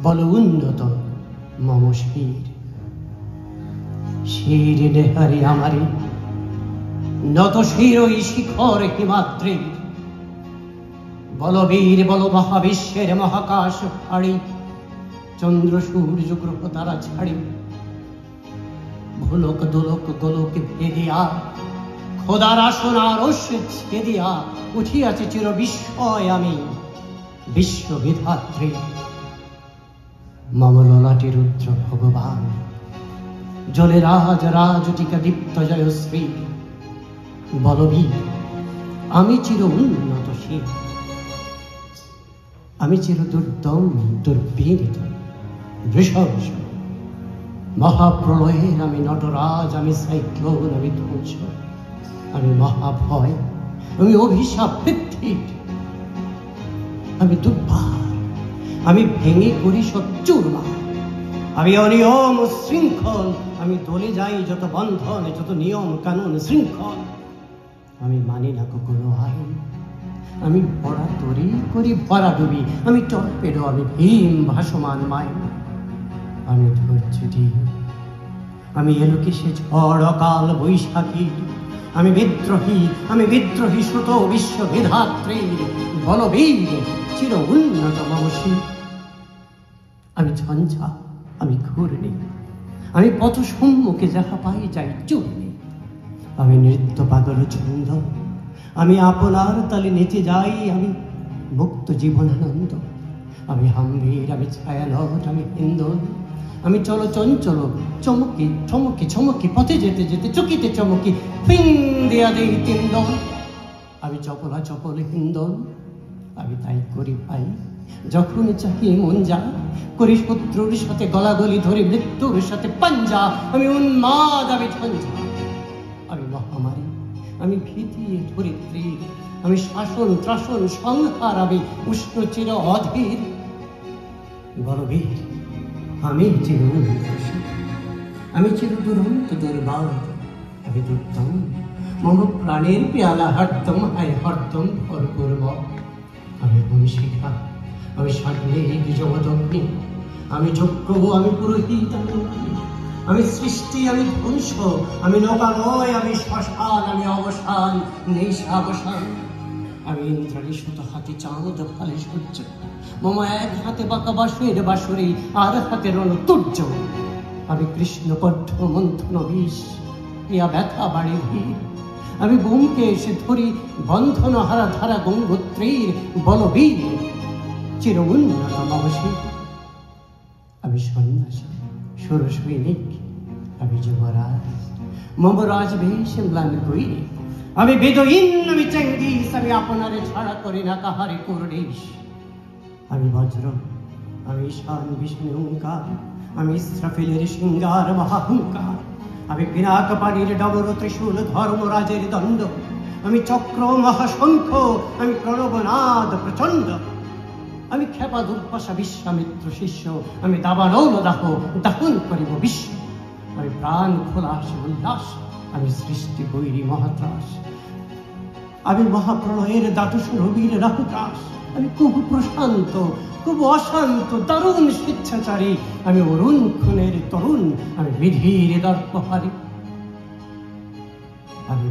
বল উন্নত মম শির। শির নেহারি আমারি নত শির ওই শিখর হিমাদ্রির। বলবীর বল মহাবিশ্বের মহাকাশ ফাড়ি, চন্দ্র সূর্য গ্রহ তারা ছাড়ি। ভুলক দোলক গোলক ভেদিয়া খোদার আসন আরশ ছেদিয়া উঠিয়াছে চির বিস্ময় আমি বিশ্ববিধাত্রী। মম ললাটে রুদ্র ভগবান জলে রাজ রাজটিকা দীপ্ত জয়শ্রী। বলবীর আমি চির উন্নত শির, আমি চির দুর্দম দুর্বীরিত বৃষভ। মহাপ্রলয়ের আমি নটরাজ, আমি সাইক্লোন, আমি ধ্বংস, আমি মহাভয়, আমি অভিশাপ পৃথিবীর, আমি দুর্বার, আমি ভেঙে করি সব চুরমার, আমি অনিয়ম শৃঙ্খল, আমি দলে যাই যত বন্ধন, যত নিয়ম কানুন শৃঙ্খল। আমি মানি না কোনো আইন, আমি ভরা তরি করি ভরা ডুবি, আমি টর্পেডো, আমি ভীম ভাসমান মাইন, আমি ধৈর্য ডিম, আমি এলোকে সে ঝড় অকাল বৈশাখী। আমি বিদ্রোহী শ্রুত বিশ্ববিধাত্রীর। বলবীর চির উন্নত মম শির। আমি ঝঞ্ঝা, আমি ঘূর্ণি, আমি পথ সম্মুখে যাহা পাই যাই চূর্ণি। আমি নৃত্য পাগল ছন্দ, আমি আপনার তালে নেচে যাই, আমি মুক্ত জীবনানন্দ। আমি হাম্বীর, আমি ছায়ানট, আমি হিন্দন, আমি চল চঞ্চল চমকি চমকি চমকি পথে যেতে যেতে চকিতে চমকি ফিং দেয়া দেই তিন্দন। আমি চপলা চপল হিন্দন, আমি তাই করি ভাই যখন চাহি মন যা, করি শত্রুর সাথে গলাগলি ধরে মৃত্যুর সাথে পাঞ্জা। আমি উন্মাদ, আমি ঝঞ্ঝা, আমি মহামারী, আমি ভীতি ধরিত্রী, আমি শাসন ত্রাসন সংহার, আমি উষ্ণ চির অধীর। বলবীর আমি চির উন্নত শির, আমি চির দুরন্ত দুর্বার, আমি দুর্দম মম প্রাণের পেয়ালা হরদম হায় হরদম ভরপুর মম। আমি বংশিখা, আমি সাগ্নিক জগদগ্নি, আমি যজ্ঞ, আমি পুরোহিত, আমি সৃষ্টি, আমি ধ্বংস, আমি লোকালয়, আমি শ্মশান, আমি অবসান নিঃসাবসান। আমি ইন্দ্রাণী শত হাতে চাঁদ ফালে সূর্য, মম এক হাতে বাঁকা বাঁশের বাঁশরি, আর হাতে রণতুর্য। আমি কৃষ্ণ কণ্ঠ মন্থন বিষ, প্রিয়া ব্যথা বাড়ি ভিড়। আমি বোমকে এসে ধরি বন্ধন হারা ধারা গঙ্গোত্রীর। বলবীর চির উন্নত মম শির। আমি সন্ন্যাসী সুরসৈনিক, আমি যুবরাজ মম রাজবেশ ম্লান কই। আমি বেদহীন, আমি চেঙ্গিস, আমি আপনারে ছাড়া করি না কাহারে করুণেশ। আমি বজ্র, আমি শান বিষ্ণু ওঙ্কার, আমি ইস্রাফিলের সিঙ্গার মহাহুঙ্কার। আমি পিনাক পানির ডবর ত্রিশূল ধর্মরাজের দণ্ড, আমি চক্র মহাশঙ্খ, আমি প্রণবনাদ প্রচণ্ড। আমি ক্ষেপা দুর্বাসা বিশ্বামিত্র শিষ্য, আমি দাবানল দাহ দাহন করিব বিশ্ব। আমি প্রাণ খোলাস উল্লাস, আমি সৃষ্টি বৈরী মহাত্রাস। আমি মহাপ্রলয়ের দাতুষ রবির রাহুগ্রাস। আমি খুব প্রশান্ত, খুব অশান্ত দারুণ স্বেচ্ছাচারী, আমি অরুণ খুনের তরুণ, আমি বিধির দর্পহারী। আমি